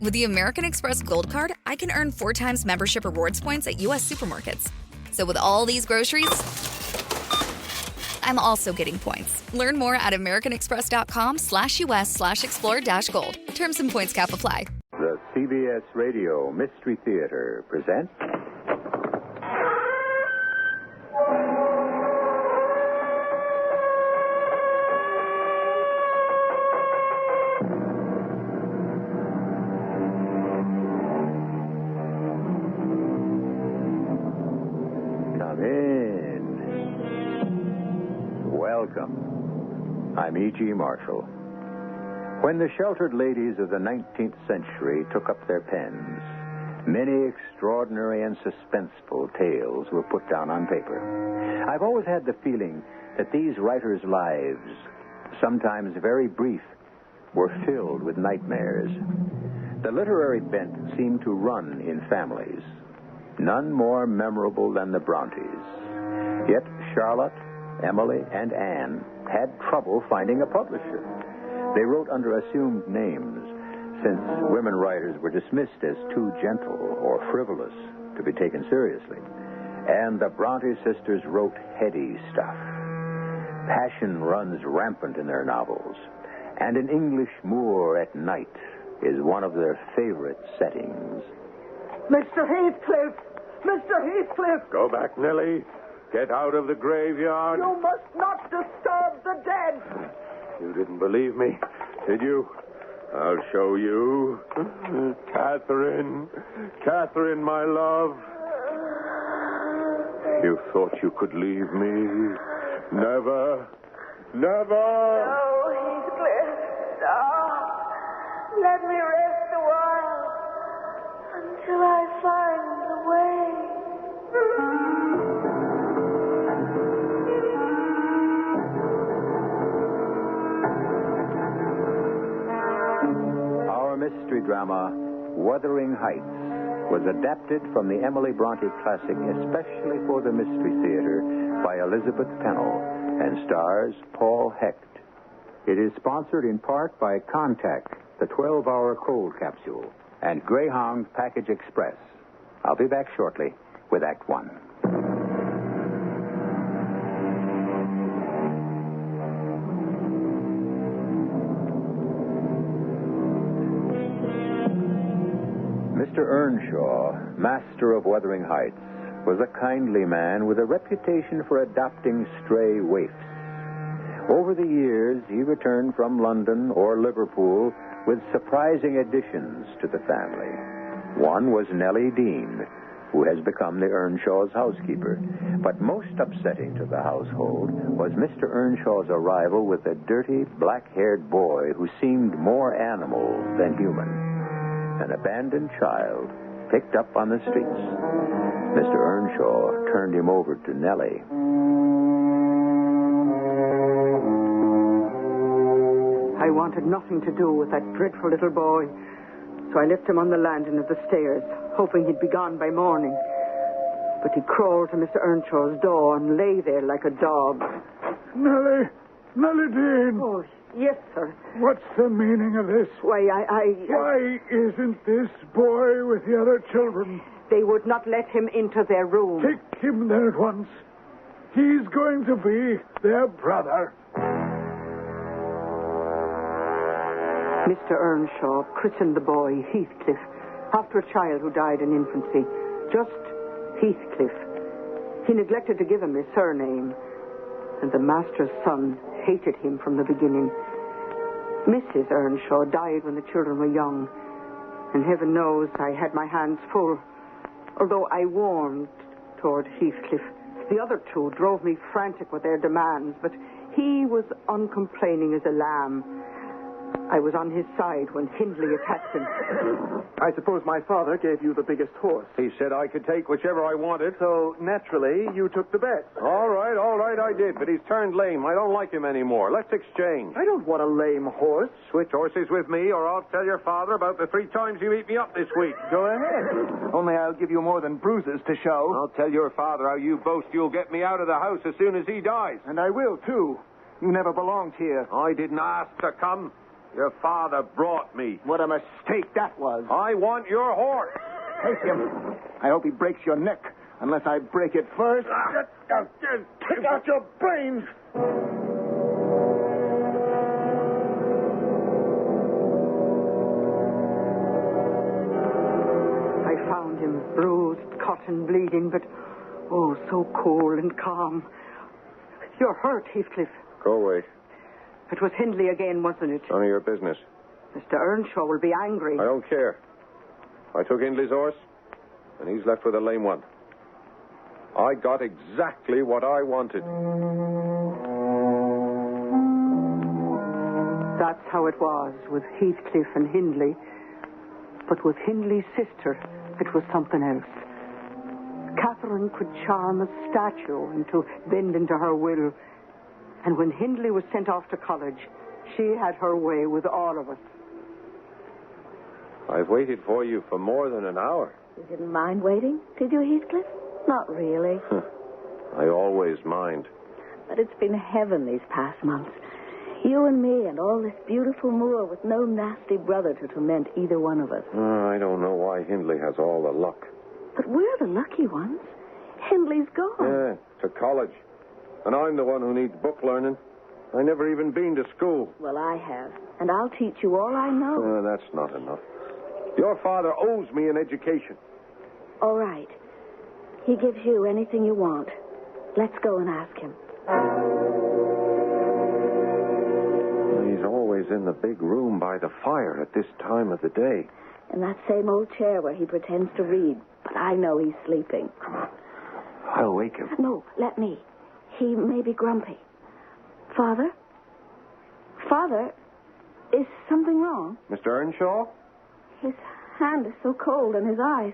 With the American Express Gold Card, I can earn 4 times membership rewards points at U.S. supermarkets. So with all these groceries, I'm also getting points. Learn more at americanexpress.com/US/explore-gold. Terms and points cap apply. The CBS Radio Mystery Theater presents... Come in. Welcome. I'm E.G. Marshall. When the sheltered ladies of the 19th century took up their pens, many extraordinary and suspenseful tales were put down on paper. I've always had the feeling that these writers' lives, sometimes very brief, were filled with nightmares. The literary bent seemed to run in families, none more memorable than the Brontes. Yet Charlotte, Emily, and Anne had trouble finding a publisher. They wrote under assumed names, since women writers were dismissed as too gentle or frivolous to be taken seriously. And the Bronte sisters wrote heady stuff. Passion runs rampant in their novels, and an English moor at night is one of their favorite settings. Mr. Heathcliff! Mr. Heathcliff! Go back, Nellie. Get out of the graveyard. You must not disturb the dead. You didn't believe me, did you? I'll show you. Catherine. Catherine, my love. You thought you could leave me. Never. Never. No, Heathcliff. Stop. Let me rest a while until I find the way. Mystery drama Wuthering Heights was adapted from the Emily Bronte classic especially for the Mystery Theater by Elizabeth Pennell and stars Paul Hecht. It is sponsored in part by Contact, the 12-hour cold capsule, and Greyhound Package Express. I'll be back shortly with Act One. Mr. Earnshaw, master of Wuthering Heights, was a kindly man with a reputation for adopting stray waifs. Over the years, he returned from London or Liverpool with surprising additions to the family. One was Nellie Dean, who has become the Earnshaw's housekeeper. But most upsetting to the household was Mr. Earnshaw's arrival with a dirty, black-haired boy who seemed more animal than human. An abandoned child picked up on the streets. Mr. Earnshaw turned him over to Nellie. I wanted nothing to do with that dreadful little boy, so I left him on the landing of the stairs, hoping he'd be gone by morning. But he crawled to Mr. Earnshaw's door and lay there like a dog. Nellie Dean. Oh, yes, sir. What's the meaning of this? Why, Why isn't this boy with the other children? They would not let him into their room. Take him there at once. He's going to be their brother. Mr. Earnshaw christened the boy Heathcliff, after a child who died in infancy. Just Heathcliff. He neglected to give him his surname, and the master's son hated him from the beginning. Mrs. Earnshaw died when the children were young, and heaven knows I had my hands full, although I warmed toward Heathcliff. The other two drove me frantic with their demands, but he was uncomplaining as a lamb. I was on his side when Hindley attacked him. I suppose my father gave you the biggest horse. He said I could take whichever I wanted. So, naturally, you took the bet. All right, I did. But he's turned lame. I don't like him anymore. Let's exchange. I don't want a lame horse. Switch horses with me, or I'll tell your father about the 3 times you beat me up this week. Go ahead. Only I'll give you more than bruises to show. I'll tell your father how you boast you'll get me out of the house as soon as he dies. And I will, too. You never belonged here. I didn't ask to come. Your father brought me. What a mistake that was. I want your horse. Take him. I hope he breaks your neck, unless I break it first. Take out your brains. I found him bruised, cut and bleeding, but oh, so cool and calm. You're hurt, Heathcliff. Go away. It was Hindley again, wasn't it? None of your business. Mr. Earnshaw will be angry. I don't care. I took Hindley's horse, and he's left with a lame one. I got exactly what I wanted. That's how it was with Heathcliff and Hindley. But with Hindley's sister, it was something else. Catherine could charm a statue into bending to her will. And when Hindley was sent off to college, she had her way with all of us. I've waited for you for more than an hour. You didn't mind waiting, did you, Heathcliff? Not really. I always mind. But it's been heaven these past months. You and me and all this beautiful moor with no nasty brother to torment either one of us. I don't know why Hindley has all the luck. But we're the lucky ones. Hindley's gone. Yeah, to college. And I'm the one who needs book learning. I never even been to school. Well, I have. And I'll teach you all I know. That's not enough. Your father owes me an education. All right. He gives you anything you want. Let's go and ask him. He's always in the big room by the fire at this time of the day. In that same old chair where he pretends to read. But I know he's sleeping. Come on. I'll wake him. No, let me. He may be grumpy. Father? Father, is something wrong? Mr. Earnshaw? His hand is so cold and his eyes.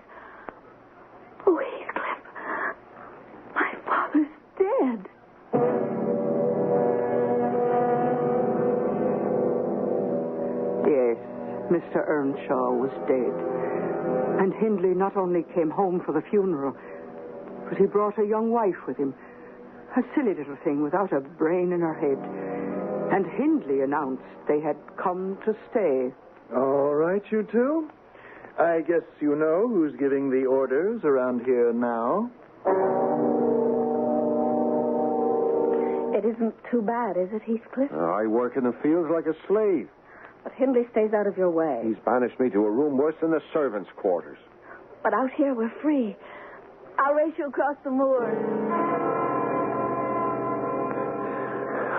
Oh, Heathcliff. My father's dead. Yes, Mr. Earnshaw was dead. And Hindley not only came home for the funeral, but he brought a young wife with him. A silly little thing without a brain in her head. And Hindley announced they had come to stay. All right, you two. I guess you know who's giving the orders around here now. It isn't too bad, is it, Heathcliff? I work in the fields like a slave. But Hindley stays out of your way. He's banished me to a room worse than the servants' quarters. But out here we're free. I'll race you across the moors.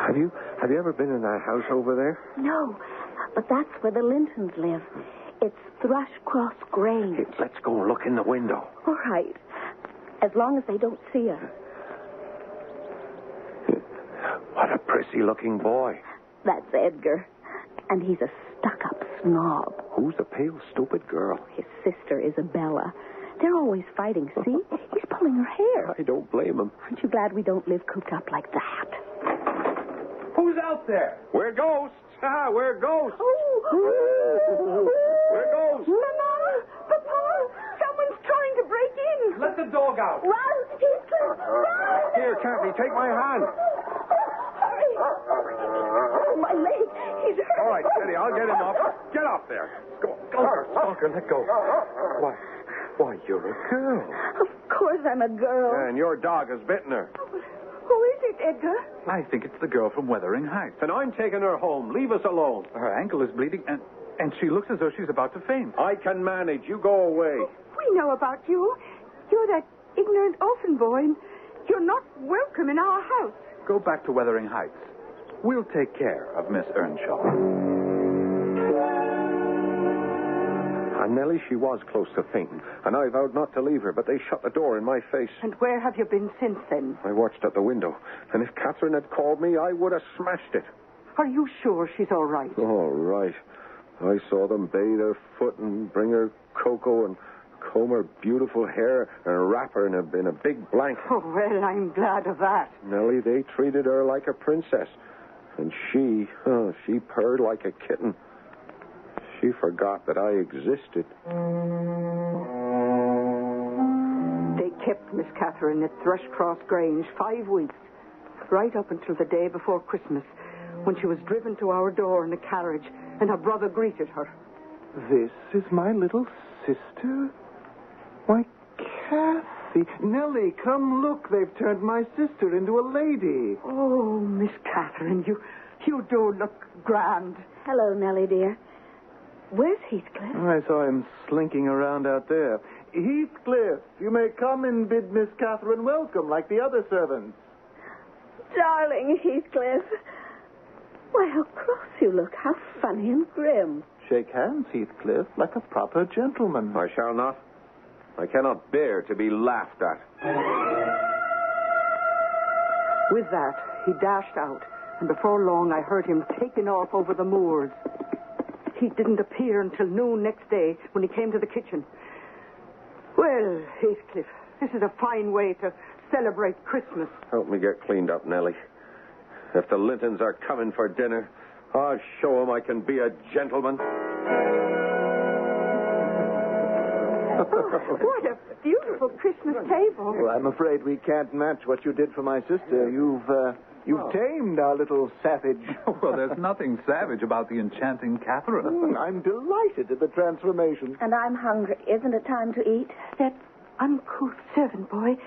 Have you ever been in that house over there? No, but that's where the Lintons live. It's Thrushcross Grange. Hey, let's go and look in the window. All right. As long as they don't see us. What a prissy-looking boy. That's Edgar. And he's a stuck-up snob. Who's the pale, stupid girl? His sister, Isabella. They're always fighting, see? He's pulling her hair. I don't blame him. Aren't you glad we don't live cooped up like that? Who's out there? We're ghosts. We're ghosts. Oh. We're ghosts. Mama! Papa! Someone's trying to break in! Let the dog out. Run, Heathcliff! Run! Here, Kathy, take my hand. Hurry! Oh, my leg. He's hurt. All right, steady. I'll get him off. Get off there. Go, Stalker, let go. Why, you're a girl. Of course I'm a girl. And your dog has bitten her. Who is it, Edgar? I think it's the girl from Wuthering Heights. And I'm taking her home. Leave us alone. Her ankle is bleeding, and she looks as though she's about to faint. I can manage. You go away. We know about you. You're that ignorant orphan boy, and you're not welcome in our house. Go back to Wuthering Heights. We'll take care of Miss Earnshaw. And Nellie, she was close to fainting, and I vowed not to leave her, but they shut the door in my face. And where have you been since then? I watched at the window, and if Catherine had called me, I would have smashed it. Are you sure she's all right? All right. I saw them bathe her foot and bring her cocoa and comb her beautiful hair and wrap her in a big blanket. Oh, well, I'm glad of that. Nellie, they treated her like a princess. And she purred like a kitten. She forgot that I existed. They kept Miss Catherine at Thrushcross Grange 5 weeks, right up until the day before Christmas, when she was driven to our door in a carriage and her brother greeted her. This is my little sister? Why, Kathy. Nellie, come look. They've turned my sister into a lady. Oh, Miss Catherine, you do look grand. Hello, Nellie, dear. Where's Heathcliff? I saw him slinking around out there. Heathcliff, you may come and bid Miss Catherine welcome like the other servants. Darling Heathcliff. Why, how cross you look. How funny and grim. Shake hands, Heathcliff, like a proper gentleman. I shall not. I cannot bear to be laughed at. With that, he dashed out, and before long I heard him taking off over the moors. He didn't appear until noon next day when he came to the kitchen. Well, Heathcliff, this is a fine way to celebrate Christmas. Help me get cleaned up, Nellie. If the Lintons are coming for dinner, I'll show them I can be a gentleman. What a beautiful Christmas table. Well, I'm afraid we can't match what you did for my sister. You've tamed our little savage. Well, there's nothing savage about the enchanting Catherine. I'm delighted at the transformation. And I'm hungry. Isn't it time to eat? That uncouth servant boy,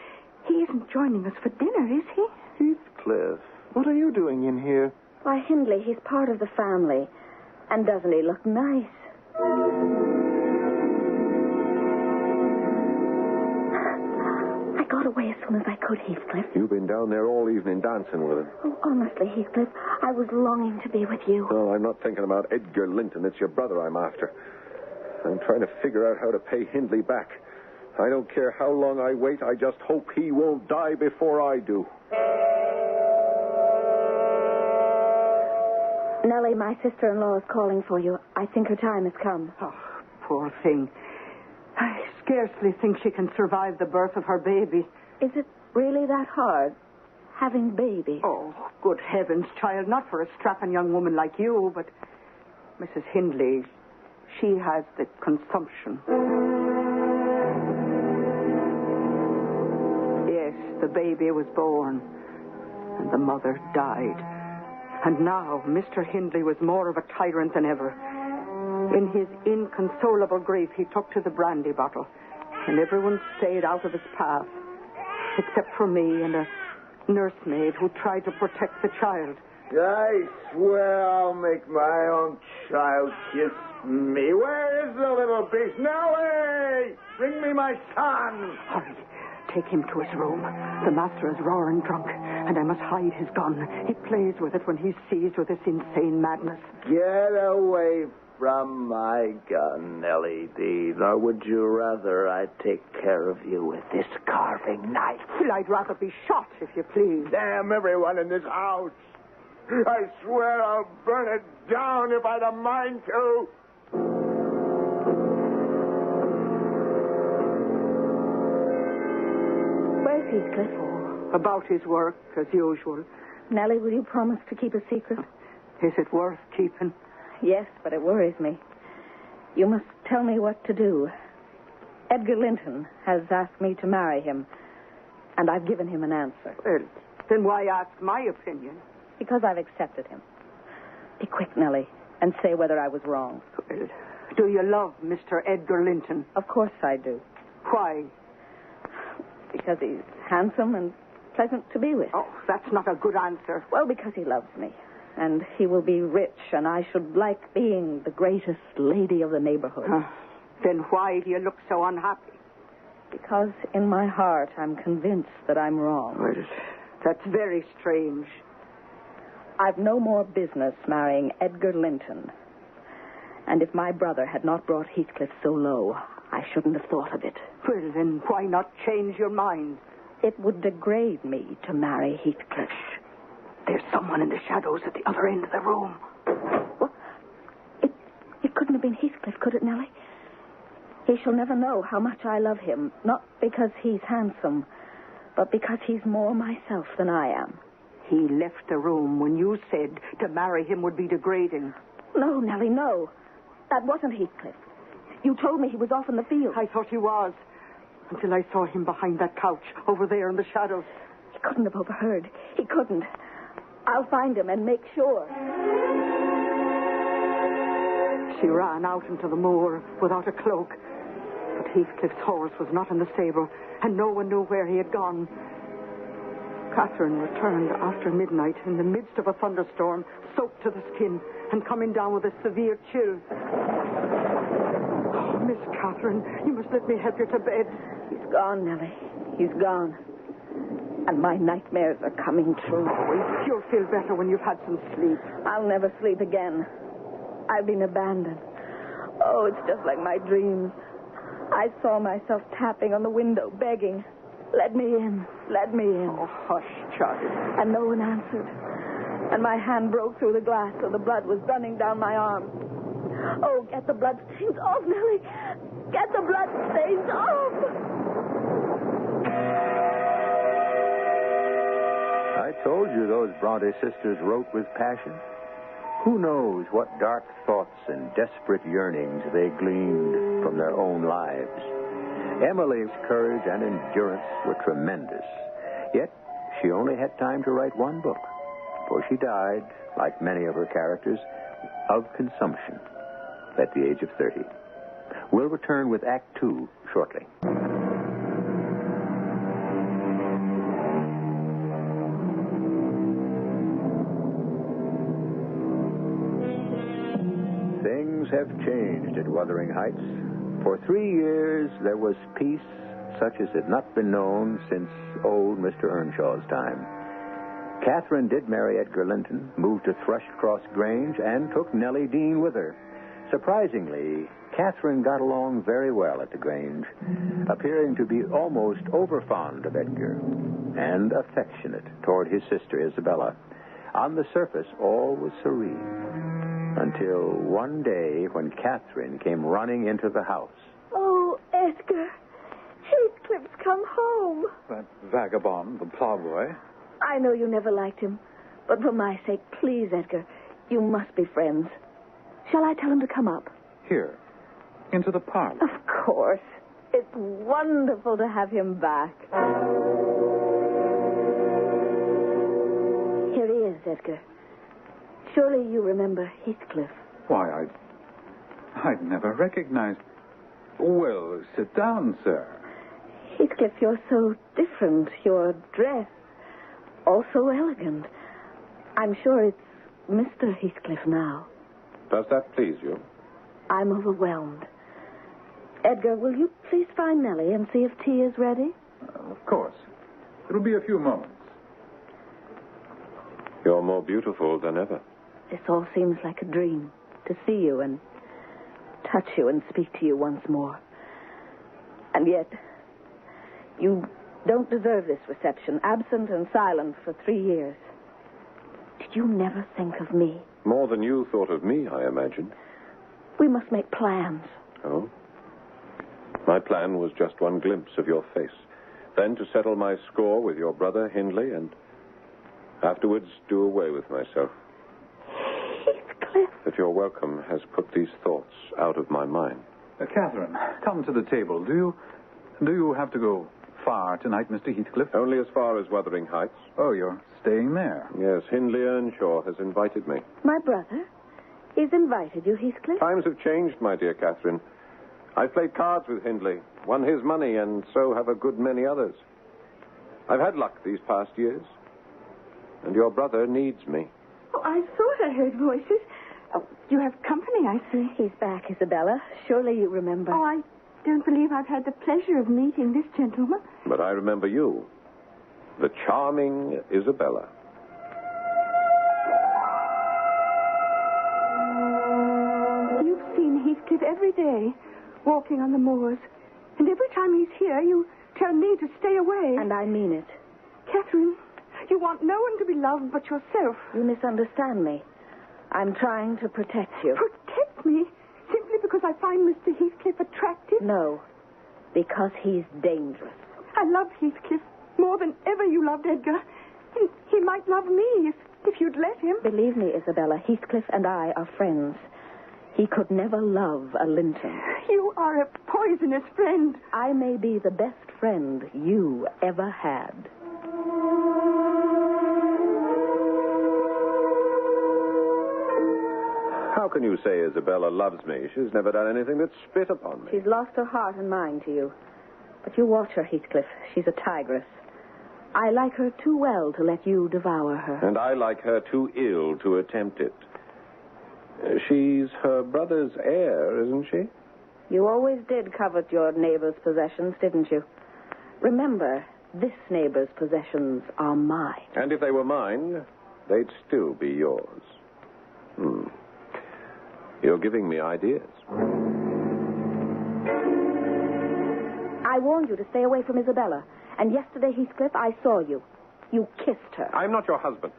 he isn't joining us for dinner, is he? Heathcliff, what are you doing in here? Why, Hindley, he's part of the family. And doesn't he look nice? I got away as soon as I could, Heathcliff. You've been down there all evening dancing with him. Oh, honestly, Heathcliff, I was longing to be with you. Well, I'm not thinking about Edgar Linton. It's your brother I'm after. I'm trying to figure out how to pay Hindley back. I don't care how long I wait. I just hope he won't die before I do. Nellie, my sister-in-law is calling for you. I think her time has come. Oh, poor thing. I scarcely think she can survive the birth of her baby. Is it really that hard, having babies? Oh, good heavens, child, not for a strapping young woman like you, but Mrs. Hindley, she has the consumption. Yes, the baby was born, and the mother died. And now Mr. Hindley was more of a tyrant than ever. In his inconsolable grief, he took to the brandy bottle, and everyone stayed out of his path, except for me and a nursemaid who tried to protect the child. I swear I'll make my own child kiss me. Where is the little beast? Nellie! Bring me my son! Hurry, take him to his room. The master is roaring drunk, and I must hide his gun. He plays with it when he's seized with this insane madness. Get away from my gun, Nellie Dean, or would you rather I take care of you with this carving knife? Well, I'd rather be shot, if you please. Damn everyone in this house. I swear I'll burn it down if I'd a mind to. Where's Heathcliff? Oh, about his work, as usual. Nellie, will you promise to keep a secret? Is it worth keeping? Yes, but it worries me. You must tell me what to do. Edgar Linton has asked me to marry him, and I've given him an answer. Well, then why ask my opinion? Because I've accepted him. Be quick, Nellie, and say whether I was wrong. Well, do you love Mr. Edgar Linton? Of course I do. Why? Because he's handsome and pleasant to be with. Oh, that's not a good answer. Well, because he loves me. And he will be rich, and I should like being the greatest lady of the neighborhood. Then why do you look so unhappy? Because in my heart I'm convinced that I'm wrong. Well, that's very strange. I've no more business marrying Edgar Linton. And if my brother had not brought Heathcliff so low, I shouldn't have thought of it. Well, then why not change your mind? It would degrade me to marry Heathcliff. There's someone in the shadows at the other end of the room. What? It couldn't have been Heathcliff, could it, Nellie? He shall never know how much I love him, not because he's handsome, but because he's more myself than I am. He left the room when you said to marry him would be degrading. No, Nellie, no. That wasn't Heathcliff. You told me he was off in the field. I thought he was, until I saw him behind that couch over there in the shadows. He couldn't have overheard. He couldn't. I'll find him and make sure. She ran out into the moor without a cloak. But Heathcliff's horse was not in the stable, and no one knew where he had gone. Catherine returned after midnight in the midst of a thunderstorm, soaked to the skin and coming down with a severe chill. Oh, Miss Catherine, you must let me help you to bed. He's gone, Nellie. He's gone. And my nightmares are coming true. Oh, you'll feel better when you've had some sleep. I'll never sleep again. I've been abandoned. Oh, it's just like my dreams. I saw myself tapping on the window, begging, "Let me in, let me in." Oh, hush, child. And no one answered. And my hand broke through the glass, so the blood was running down my arm. Oh, get the blood stains off, Nellie. Get the blood stains off. I told you those Bronte sisters wrote with passion. Who knows what dark thoughts and desperate yearnings they gleaned from their own lives. Emily's courage and endurance were tremendous. Yet she only had time to write one book, for she died, like many of her characters, of consumption at the age of 30. We'll return with Act 2 shortly. Things have changed at Wuthering Heights. For 3 years, there was peace such as had not been known since old Mr. Earnshaw's time. Catherine did marry Edgar Linton, moved to Thrushcross Grange, and took Nellie Dean with her. Surprisingly, Catherine got along very well at the Grange, appearing to be almost overfond of Edgar and affectionate toward his sister Isabella. On the surface, all was serene. Until one day when Catherine came running into the house. Oh, Edgar. Heathcliff's come home. That vagabond, the plowboy. I know you never liked him, but for my sake, please, Edgar, you must be friends. Shall I tell him to come up? Here, into the parlor. Of course. It's wonderful to have him back. Here he is, Edgar. Surely you remember Heathcliff. Why, I'd never recognized... Well, sit down, sir. Heathcliff, you're so different. Your dress, also elegant. I'm sure it's Mr. Heathcliff now. Does that please you? I'm overwhelmed. Edgar, will you please find Nellie and see if tea is ready? Of course. It'll be a few moments. You're more beautiful than ever. This all seems like a dream, to see you and touch you and speak to you once more. And yet, you don't deserve this reception, absent and silent for 3 years. Did you never think of me? More than you thought of me, I imagine. We must make plans. Oh? My plan was just one glimpse of your face. Then to settle my score with your brother, Hindley, and afterwards do away with myself. Heathcliff. That your welcome has put these thoughts out of my mind. Catherine, come to the table. Do you have to go far tonight, Mr. Heathcliff? Only as far as Wuthering Heights. Oh, you're staying there? Yes, Hindley Earnshaw has invited me. My brother? He's invited you, Heathcliff? Times have changed, my dear Catherine. I've played cards with Hindley, won his money, and so have a good many others. I've had luck these past years, and your brother needs me. Oh, I thought I heard voices. Oh, you have company, I see. He's back, Isabella. Surely you remember. Oh, I don't believe I've had the pleasure of meeting this gentleman. But I remember you, the charming Isabella. You've seen Heathcliff every day, walking on the moors. And every time he's here, you tell me to stay away. And I mean it. Catherine, you want no one to be loved but yourself. You misunderstand me. I'm trying to protect you. Protect me? Simply because I find Mr. Heathcliff attractive? No, because he's dangerous. I love Heathcliff more than ever you loved Edgar. And he might love me if you'd let him. Believe me, Isabella, Heathcliff and I are friends. He could never love a Linton. You are a poisonous friend. I may be the best friend you ever had. How How can you say Isabella loves me? She's never done anything but spit upon me. She's lost her heart and mind to you. But you watch her, Heathcliff. She's a tigress. I like her too well to let you devour her. And I like her too ill to attempt it. She's her brother's heir, isn't she? You always did covet your neighbor's possessions, didn't you? Remember, this neighbor's possessions are mine. And if they were mine, they'd still be yours. You're giving me ideas. I warned you to stay away from Isabella. And yesterday, Heathcliff, I saw you. You kissed her. I'm not your husband.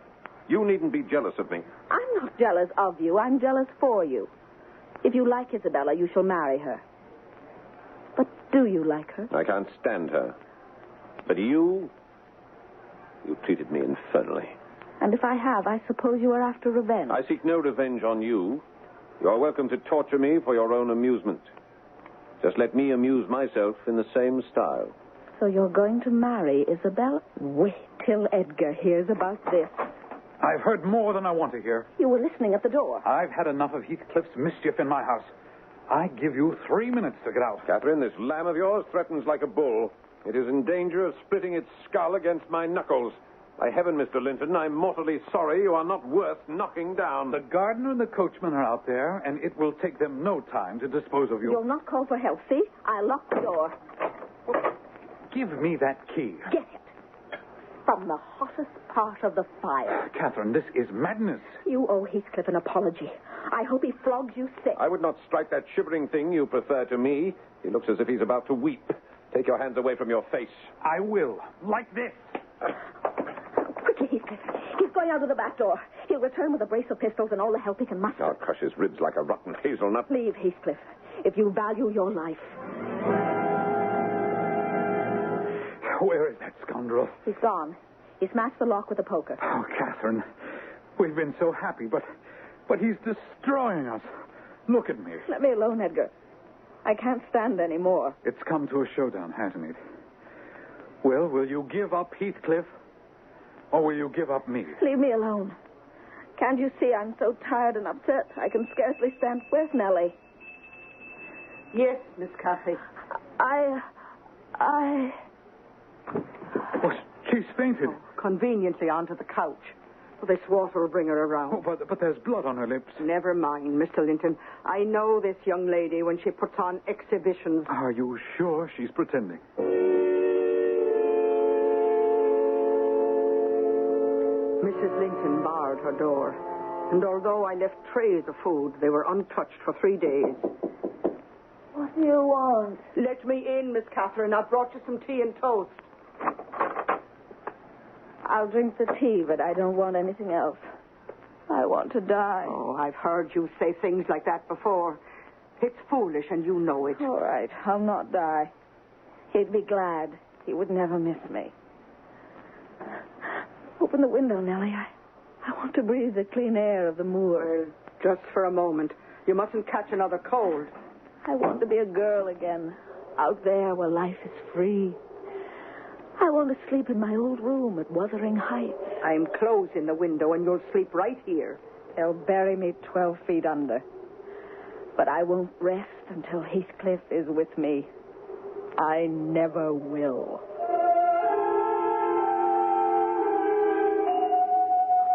You needn't be jealous of me. I'm not jealous of you. I'm jealous for you. If you like Isabella, you shall marry her. But do you like her? I can't stand her. But you treated me infernally. And if I have, I suppose you are after revenge. I seek no revenge on you. You're welcome to torture me for your own amusement. Just let me amuse myself in the same style. So you're going to marry Isabella? Wait till Edgar hears about this. I've heard more than I want to hear. You were listening at the door. I've had enough of Heathcliff's mischief in my house. I give you 3 minutes to get out. Catherine, this lamb of yours threatens like a bull. It is in danger of splitting its skull against my knuckles. By heaven, Mr. Linton, I'm mortally sorry you are not worth knocking down. The gardener and the coachman are out there, and it will take them no time to dispose of you. You'll not call for help, see? I'll lock the door. Give me that key. Get it. From the hottest part of the fire. Catherine, this is madness. You owe Heathcliff an apology. I hope he flogs you sick. I would not strike that shivering thing you prefer to me. He looks as if he's about to weep. Take your hands away from your face. I will. Like this. Quickly, Heathcliff. He's going out of the back door. He'll return with a brace of pistols and all the help he can muster. I'll crush his ribs like a rotten hazelnut. Leave, Heathcliff, if you value your life. Where is that scoundrel? He's gone. He smashed the lock with a poker. Oh, Catherine, we've been so happy, but he's destroying us. Look at me. Let me alone, Edgar. I can't stand any more. It's come to a showdown, hasn't it? Well, will you give up Heathcliff, or will you give up me? Leave me alone. Can't you see I'm so tired and upset I can scarcely stand? Where's Nellie? Yes, Miss Cathy. Oh, she's fainted. Conveniently onto the couch. Well, this water will bring her around. Oh, but there's blood on her lips. Never mind, Mr. Linton. I know this young lady when she puts on exhibitions. Are you sure she's pretending? Mrs. Linton barred her door. And although I left trays of food, they were untouched for 3 days. What do you want? Let me in, Miss Catherine. I've brought you some tea and toast. I'll drink the tea, but I don't want anything else. I want to die. Oh, I've heard you say things like that before. It's foolish, and you know it. All right, I'll not die. He'd be glad. He would never miss me. Open the window, Nellie. I want to breathe the clean air of the moor. Well, just for a moment. You mustn't catch another cold. I want to be a girl again, out there where life is free. I want to sleep in my old room at Wuthering Heights. I'm closing the window, and you'll sleep right here. They'll bury me 12 feet under. But I won't rest until Heathcliff is with me. I never will.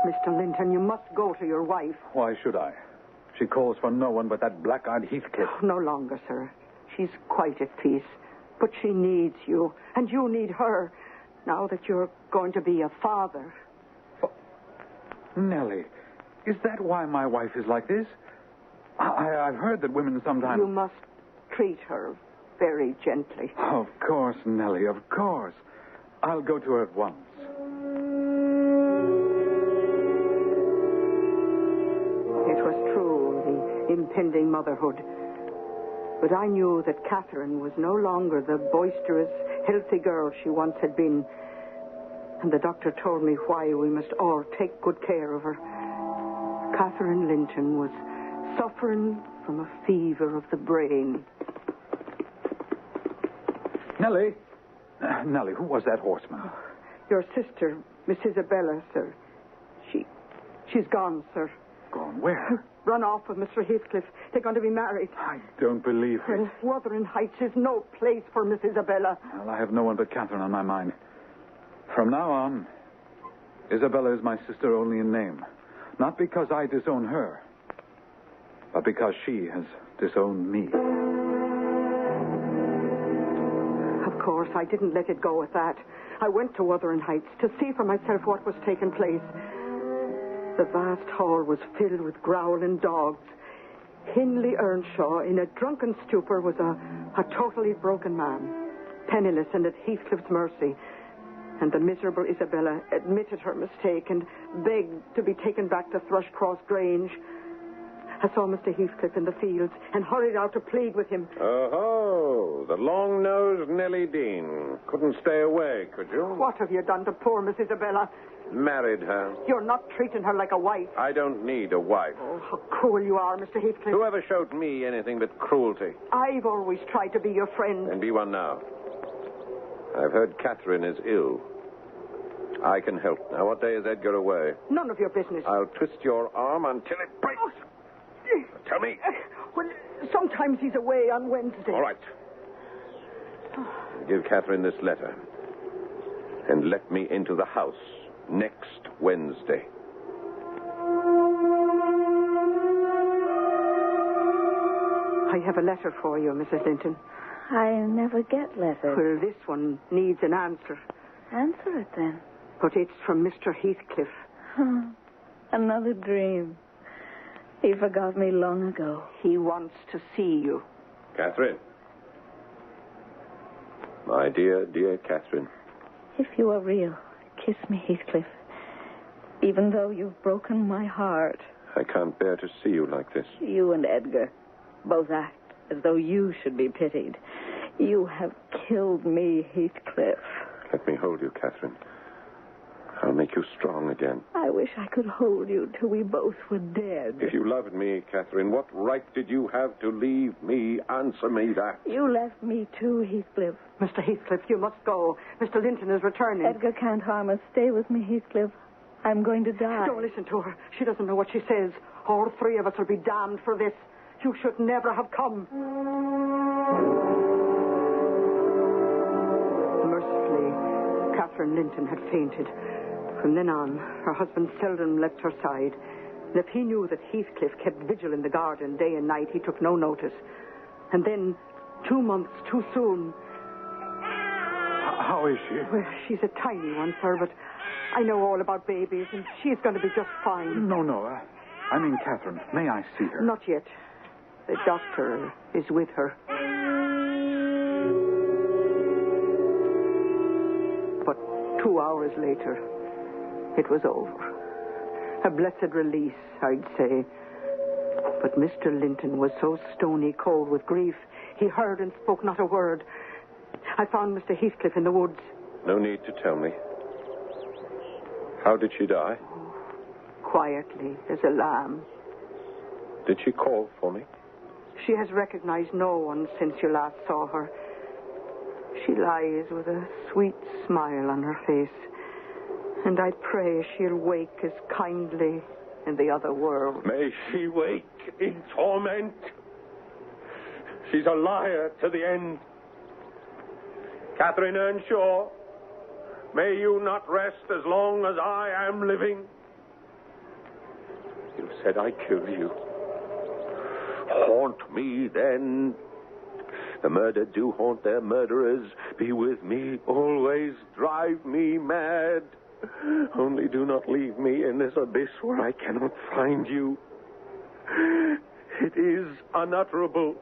Mr. Linton, you must go to your wife. Why should I? She calls for no one but that black-eyed Heathcliff. No longer, sir. She's quite at peace. But she needs you, and you need her, now that you're going to be a father. Oh, Nellie, is that why my wife is like this? I've heard that women sometimes... You must treat her very gently. Of course, Nellie, of course. I'll go to her at once. It was true, the impending motherhood. But I knew that Catherine was no longer the boisterous, healthy girl she once had been. And the doctor told me why we must all take good care of her. Catherine Linton was suffering from a fever of the brain. Nellie? Nellie, who was that horseman? Your sister, Miss Isabella, sir. She's gone, sir. Gone. gone? Where? Run off with Mr. Heathcliff. They're going to be married. I don't believe it. Wuthering Heights is no place for Miss Isabella. Well, I have no one but Catherine on my mind. From now on, Isabella is my sister only in name. Not because I disown her, but because she has disowned me. Of course, I didn't let it go at that. I went to Wuthering Heights to see for myself what was taking place. The vast hall was filled with growling dogs. Hindley Earnshaw, in a drunken stupor, was a totally broken man, penniless and at Heathcliff's mercy. And the miserable Isabella admitted her mistake and begged to be taken back to Thrushcross Grange. I saw Mr. Heathcliff in the fields and hurried out to plead with him. Oh, the long-nosed Nellie Dean. Couldn't stay away, could you? What have you done to poor Miss Isabella? Married her. You're not treating her like a wife. I don't need a wife. Oh, how cruel you are, Mr. Heathcliff. Whoever showed me anything but cruelty? I've always tried to be your friend. And be one now. I've heard Catherine is ill. I can help. Now, what day is Edgar away? None of your business. I'll twist your arm until it breaks. Oh. Tell me. Well, sometimes he's away on Wednesday. All right. Give Catherine this letter. And let me into the house next Wednesday. I have a letter for you, Mrs. Linton. I never get letters. Well, this one needs an answer. Answer it, then. But it's from Mr. Heathcliff. Another dream. He forgot me long ago. He wants to see you. Catherine. My dear, dear Catherine. If you are real, kiss me, Heathcliff. Even though you've broken my heart. I can't bear to see you like this. You and Edgar both act as though you should be pitied. You have killed me, Heathcliff. Let me hold you, Catherine. I'll make you strong again. I wish I could hold you till we both were dead. If you loved me, Catherine, what right did you have to leave me? Answer me that. You left me too, Heathcliff. Mr. Heathcliff, you must go. Mr. Linton is returning. Edgar can't harm us. Stay with me, Heathcliff. I'm going to die. Don't listen to her. She doesn't know what she says. All three of us will be damned for this. You should never have come. Mercifully, Catherine Linton had fainted. From then on, her husband seldom left her side. And if he knew that Heathcliff kept vigil in the garden day and night, he took no notice. And then, 2 months too soon... How is she? Well, she's a tiny one, sir, but I know all about babies, and she's going to be just fine. No. I mean, Catherine, may I see her? Not yet. The doctor is with her. But 2 hours later, it was over. A blessed release, I'd say. But Mr. Linton was so stony cold with grief, he heard and spoke not a word. I found Mr. Heathcliff in the woods. No need to tell me. How did she die? Quietly, as a lamb. Did she call for me? She has recognized no one since you last saw her. She lies with a sweet smile on her face. And I pray she'll wake as kindly in the other world. May she wake in torment. She's a liar to the end. Catherine Earnshaw, may you not rest as long as I am living. You said I killed you. Haunt me, then. The murdered do haunt their murderers. Be with me always. Drive me mad. Only do not leave me in this abyss where I cannot find you. It is unutterable.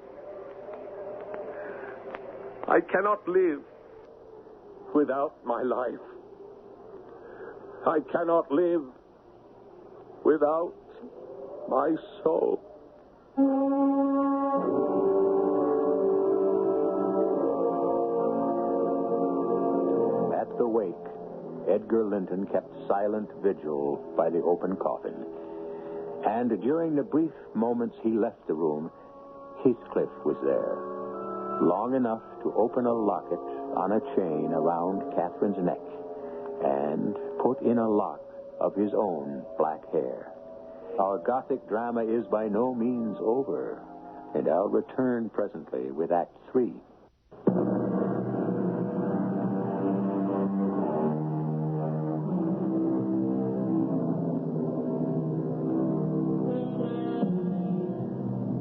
I cannot live without my life. I cannot live without my soul. At the wake, Edgar Linton kept silent vigil by the open coffin. And during the brief moments he left the room, Heathcliff was there, long enough to open a locket on a chain around Catherine's neck and put in a lock of his own black hair. Our Gothic drama is by no means over, and I'll return presently with Act 3.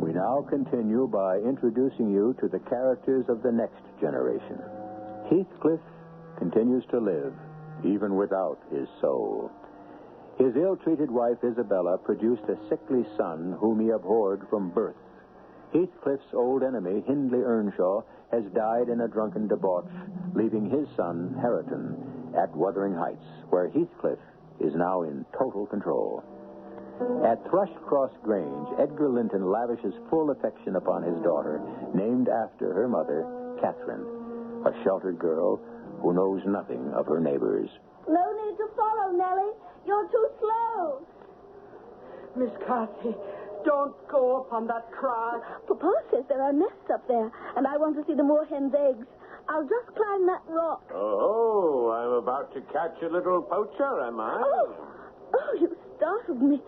We now continue by introducing you to the characters of the next generation. Heathcliff continues to live, even without his soul. His ill-treated wife, Isabella, produced a sickly son whom he abhorred from birth. Heathcliff's old enemy, Hindley Earnshaw, has died in a drunken debauch, leaving his son, Hareton, at Wuthering Heights, where Heathcliff is now in total control. At Thrushcross Grange, Edgar Linton lavishes full affection upon his daughter, named after her mother, Catherine, a sheltered girl who knows nothing of her neighbors. No need to follow, Nellie. You're too slow. Miss Cathy, don't go up on that crag. Papa says there are nests up there, and I want to see the moorhen's eggs. I'll just climb that rock. Oh, I'm about to catch a little poacher, am I? Oh, you startled me.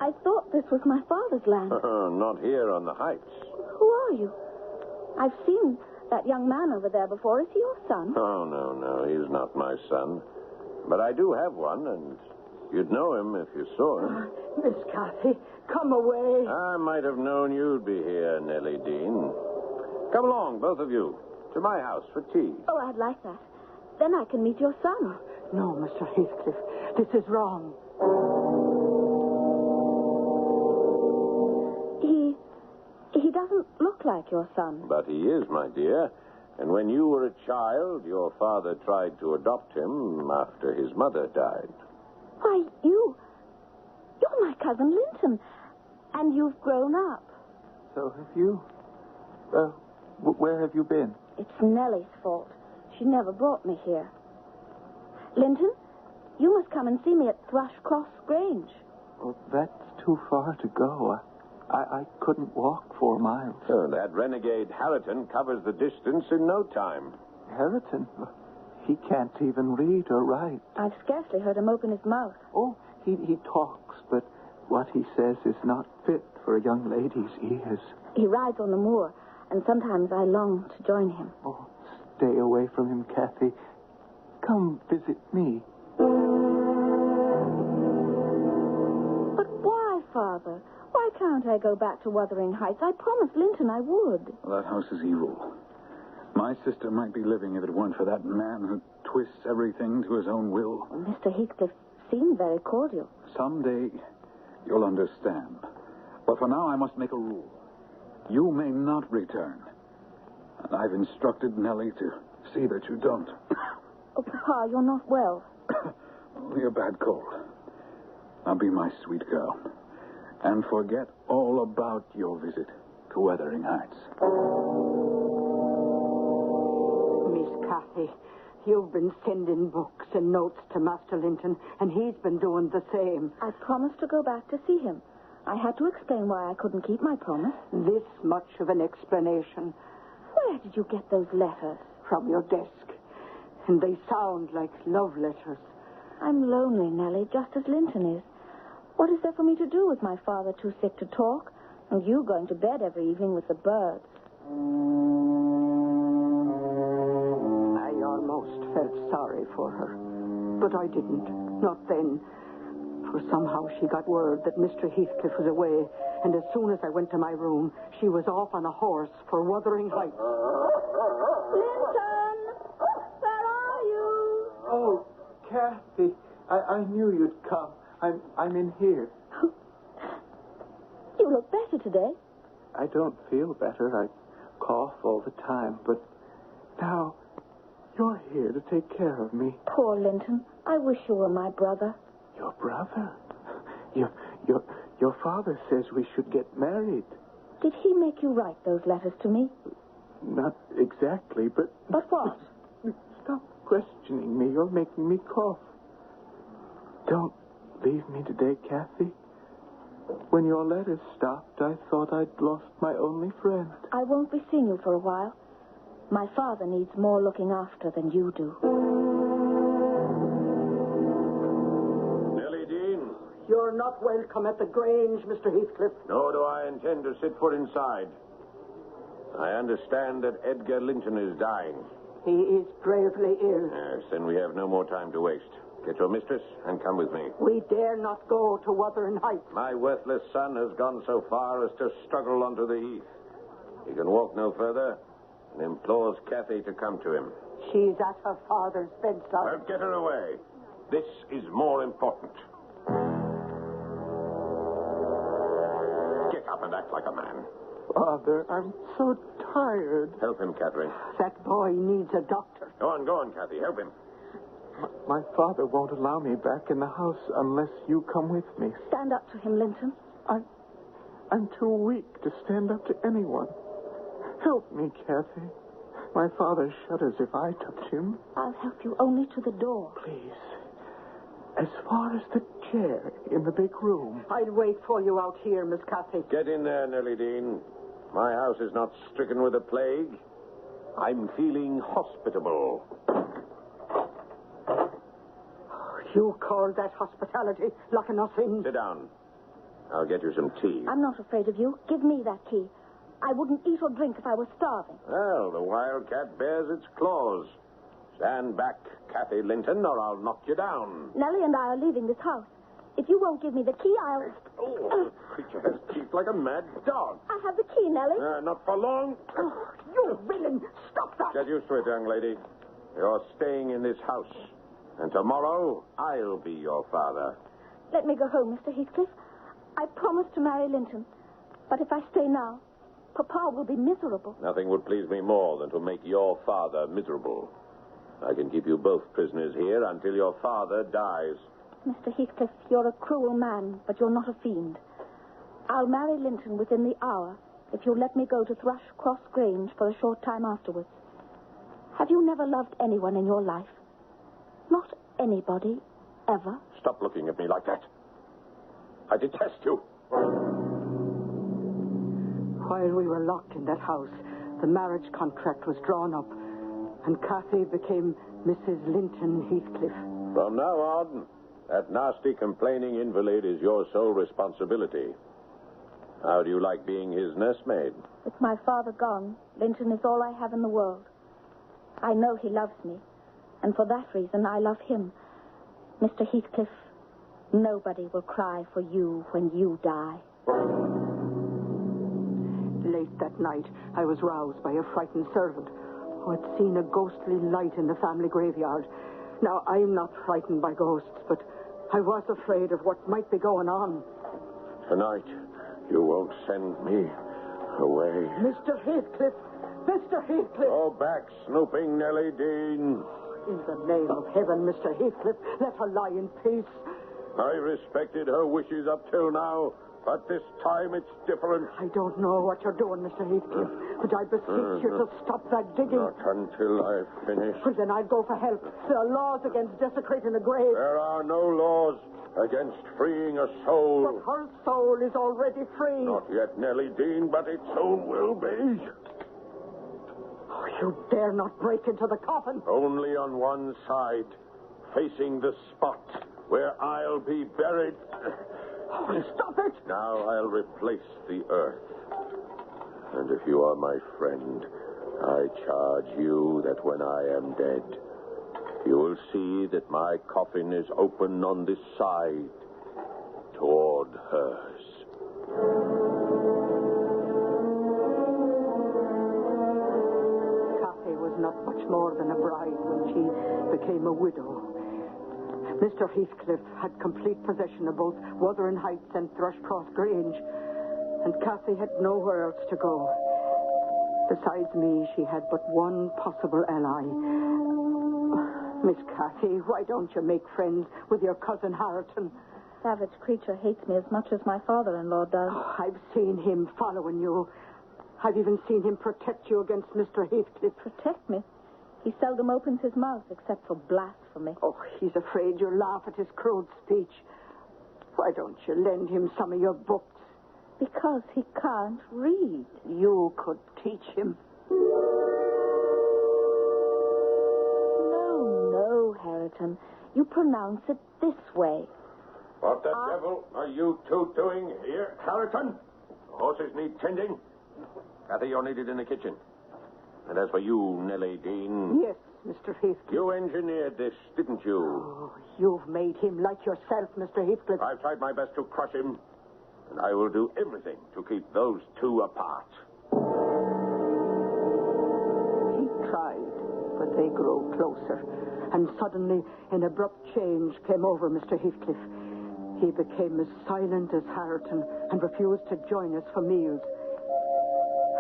I thought this was my father's land. Not here on the heights. Who are you? I've seen that young man over there before. Is he your son? Oh, no, he's not my son. But I do have one, and you'd know him if you saw him. Miss Cathy, come away. I might have known you'd be here, Nellie Dean. Come along, both of you, to my house for tea. Oh, I'd like that. Then I can meet your son. No, Mr. Heathcliff, this is wrong. He doesn't look like your son. But he is, my dear. And when you were a child, your father tried to adopt him after his mother died. Why, you're my cousin Linton. And you've grown up. So have you. Where have you been? It's Nellie's fault. She never brought me here. Linton, you must come and see me at Thrushcross Grange. Oh, that's too far to go. I couldn't walk 4 miles. Oh, that renegade Hareton covers the distance in no time. Hareton? He can't even read or write. I've scarcely heard him open his mouth. Oh, he talks, but what he says is not fit for a young lady's ears. He rides on the moor, and sometimes I long to join him. Oh, stay away from him, Cathy. Come visit me. But why, Father? Why can't I go back to Wuthering Heights? I promised Linton I would. Well, that house is evil. My sister might be living if it weren't for that man who twists everything to his own will. Well, Mr. Heathcliff seemed very cordial. Someday you'll understand. But for now, I must make a rule. You may not return. And I've instructed Nellie to see that you don't. Oh, Papa, you're not well. Only a bad cold. Now be my sweet girl. And forget all about your visit to Wuthering Heights. Miss Cathy, you've been sending books and notes to Master Linton, and he's been doing the same. I promised to go back to see him. I had to explain why I couldn't keep my promise. This much of an explanation. Where did you get those letters? From your desk. And they sound like love letters. I'm lonely, Nellie, just as Linton is. What is there for me to do with my father too sick to talk, and you going to bed every evening with the birds? I almost felt sorry for her. But I didn't. Not then. For somehow she got word that Mr. Heathcliff was away, and as soon as I went to my room, she was off on a horse for Wuthering Heights. Linton! Where are you? Oh, Kathy, I knew you'd come. I'm in here. You look better today. I don't feel better. I cough all the time, but now you're here to take care of me. Poor Linton. I wish you were my brother. Your brother? Your father says we should get married. Did he make you write those letters to me? Not exactly, but... But what? Stop questioning me. You're making me cough. Don't leave me today, Kathy. When your letters stopped, I thought I'd lost my only friend. I won't be seeing you for a while. My father needs more looking after than you do. You're not welcome at the Grange, Mr. Heathcliff. Nor do I intend to sit foot inside. I understand that Edgar Linton is dying. He is gravely ill. Yes, then we have no more time to waste. Get your mistress and come with me. We dare not go to Wuthering Heights. My worthless son has gone so far as to struggle onto the heath. He can walk no further and implores Kathy to come to him. She's at her father's bedside. Well, get her away. This is more important. Get up and act like a man. Father, I'm so tired. Help him, Catherine. That boy needs a doctor. Go on, Kathy. Help him. My father won't allow me back in the house unless you come with me. Stand up to him, Linton. I'm too weak to stand up to anyone. Help me, Kathy. My father shudders if I touch him. I'll help you only to the door. Please. As far as the chair in the big room. I'll wait for you out here, Miss Cathy. Get in there, Nellie Dean. My house is not stricken with a plague. I'm feeling hospitable. You call that hospitality, locking us in? Sit down. I'll get you some tea. I'm not afraid of you. Give me that key. I wouldn't eat or drink if I was starving. Well, the wildcat bears its claws. Stand back, Kathy Linton, or I'll knock you down. Nellie and I are leaving this house. If you won't give me the key, I'll... Oh, the creature has teeth like a mad dog. I have the key, Nellie. Not for long. Oh, you villain! Stop that! Get used to it, young lady. You're staying in this house. And tomorrow, I'll be your father. Let me go home, Mr. Heathcliff. I promised to marry Linton. But if I stay now, Papa will be miserable. Nothing would please me more than to make your father miserable. I can keep you both prisoners here until your father dies. Mr. Heathcliff, you're a cruel man, but you're not a fiend. I'll marry Linton within the hour if you'll let me go to Thrushcross Grange for a short time afterwards. Have you never loved anyone in your life? Not anybody, ever? Stop looking at me like that. I detest you. While we were locked in that house, the marriage contract was drawn up, and Cathy became Mrs. Linton Heathcliff. From now on, that nasty complaining invalid is your sole responsibility. How do you like being his nursemaid? With my father gone, Linton is all I have in the world. I know he loves me, and for that reason I love him. Mr. Heathcliff, nobody will cry for you when you die. Late that night, I was roused by a frightened servant who had seen a ghostly light in the family graveyard. Now, I'm not frightened by ghosts, but I was afraid of what might be going on. Tonight, you won't send me away. Mr. Heathcliff! Mr. Heathcliff! Go back snooping, Nellie Dean. In the name of heaven, Mr. Heathcliff, let her lie in peace. I respected her wishes up till now, but this time it's different. I don't know what you're doing, Mr. Heathcliff, but I beseech you to stop that digging. Not until I've finished. Well, then I'll go for help. There are laws against desecrating a grave. There are no laws against freeing a soul. But her soul is already free. Not yet, Nellie Dean, but it soon will be. Oh, you dare not break into the coffin. Only on one side, facing the spot where I'll be buried. Oh, stop it! Now I'll replace the earth. And if you are my friend, I charge you that when I am dead, you will see that my coffin is open on this side toward hers. Cathy was not much more than a bride when she became a widow. Mr. Heathcliff had complete possession of both Wuthering Heights and Thrushcross Grange, and Cathy had nowhere else to go. Besides me, she had but one possible ally. Miss Cathy, why don't you make friends with your cousin Harriton? Savage creature hates me as much as my father-in-law does. Oh, I've seen him following you. I've even seen him protect you against Mr. Heathcliff. Protect me? He seldom opens his mouth except for blasphemy. Oh, he's afraid you'll laugh at his crude speech. Why don't you lend him some of your books? Because he can't read. You could teach him. No, Harriton. You pronounce it this way. What the devil are you two doing here, Carleton? The horses need tending. Kathy, you're needed in the kitchen. And as for you, Nellie Dean... Yes, Mr. Heathcliff. You engineered this, didn't you? Oh, you've made him like yourself, Mr. Heathcliff. I've tried my best to crush him, and I will do everything to keep those two apart. He tried, but they grew closer. And suddenly, an abrupt change came over Mr. Heathcliff. He became as silent as Hareton and refused to join us for meals.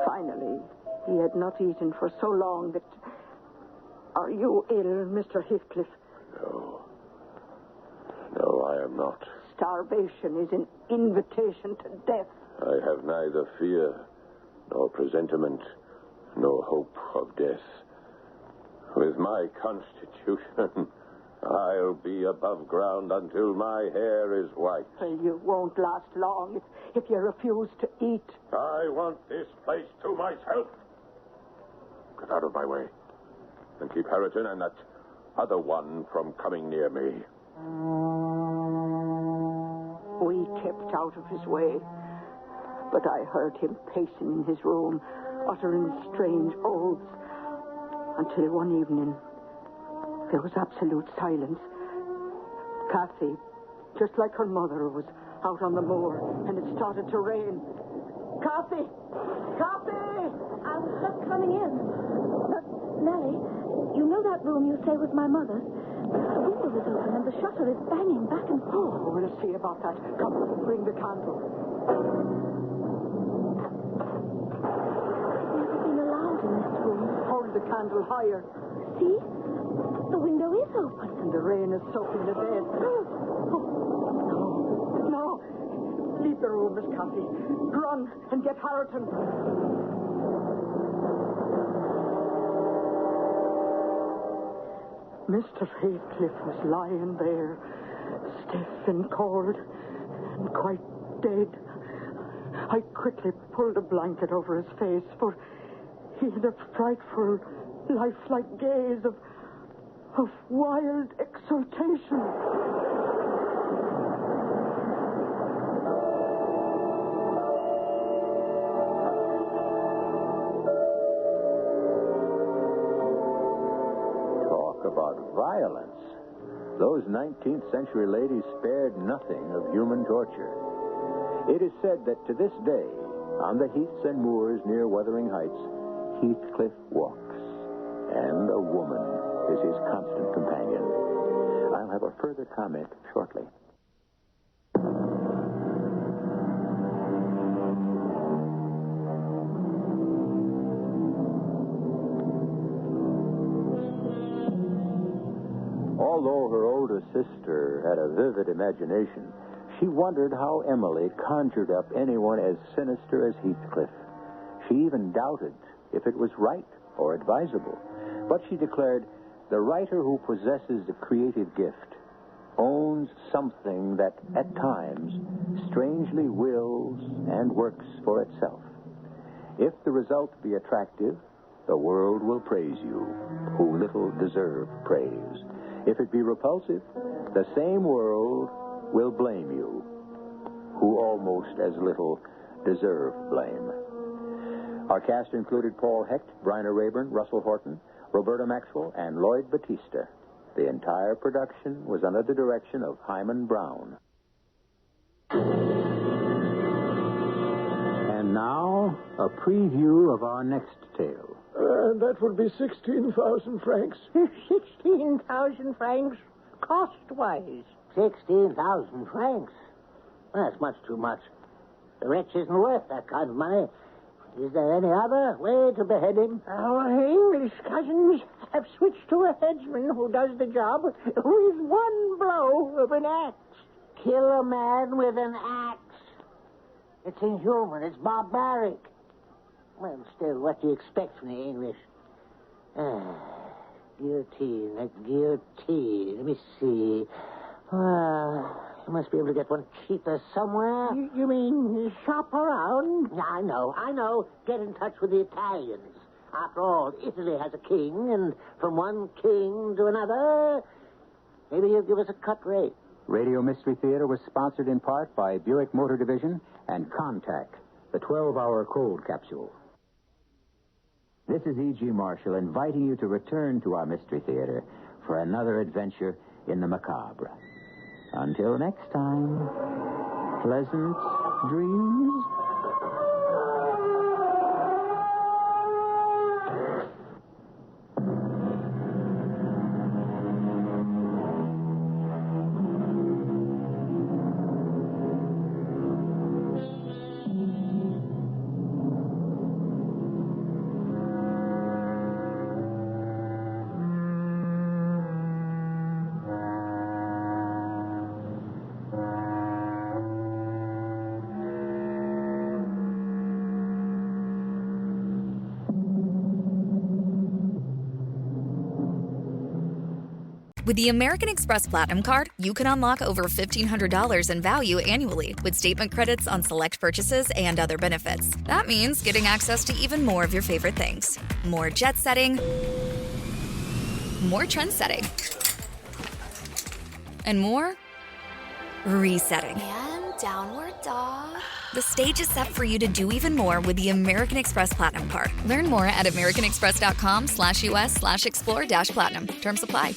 Finally, he had not eaten for so long that... Are you ill, Mr. Heathcliff? No. No, I am not. Starvation is an invitation to death. I have neither fear, nor presentiment, nor hope of death. With my constitution, I'll be above ground until my hair is white. Well, you won't last long if you refuse to eat. I want this place to myself. Get out of my way. And keep Hareton and that other one from coming near me. We kept out of his way. But I heard him pacing in his room, uttering strange oaths. Until one evening, there was absolute silence. Kathy, just like her mother, was out on the moor, and it started to rain. Kathy! Kathy! I was just coming in. But, Nellie, you know that room you say was my mother's? The window is open and the shutter is banging back and forth. Oh, we'll see about that. Come, bring the candle. I've never been allowed in this room. Hold the candle higher. See? The window is open. And the rain is soaking the bed. Oh, no. Leave the room, Miss Kathy. Run and get Hareton. Mr. Heathcliff was lying there, stiff and cold, and quite dead. I quickly pulled a blanket over his face, for he had a frightful, lifelike gaze of wild exultation. About violence. Those 19th century ladies spared nothing of human torture. It is said that to this day, on the heaths and moors near Wuthering Heights, Heathcliff walks, and a woman is his constant companion. I'll have a further comment shortly. Although her older sister had a vivid imagination, she wondered how Emily conjured up anyone as sinister as Heathcliff. She even doubted if it was right or advisable. But she declared, the writer who possesses the creative gift owns something that, at times, strangely wills and works for itself. If the result be attractive, the world will praise you, who little deserve praise. If it be repulsive, the same world will blame you, who almost as little deserve blame. Our cast included Paul Hecht, Bryna Rayburn, Russell Horton, Roberta Maxwell, and Lloyd Batista. The entire production was under the direction of Hyman Brown. And now, a preview of our next tale. That would be 16,000 francs. 16,000 francs? Cost-wise. 16,000 francs? Well, that's much too much. The wretch isn't worth that kind of money. Is there any other way to behead him? Our English cousins have switched to a headsman who does the job with one blow of an axe. Kill a man with an axe. It's inhuman. It's barbaric. Well, still, what do you expect from the English? Guillotine, a guillotine. Let me see. You must be able to get one cheaper somewhere. You mean shop around? I know. Get in touch with the Italians. After all, Italy has a king, and from one king to another, maybe you'll give us a cut rate. Radio Mystery Theater was sponsored in part by Buick Motor Division and Contact, the 12-hour cold capsule. This is E.G. Marshall inviting you to return to our Mystery Theater for another adventure in the macabre. Until next time, pleasant dreams. With the American Express Platinum Card, you can unlock over $1,500 in value annually with statement credits on select purchases and other benefits. That means getting access to even more of your favorite things. More jet setting, more trend setting, and more resetting. And downward dog. The stage is set for you to do even more with the American Express Platinum Card. Learn more at americanexpress.com/US/explore-platinum. Terms apply.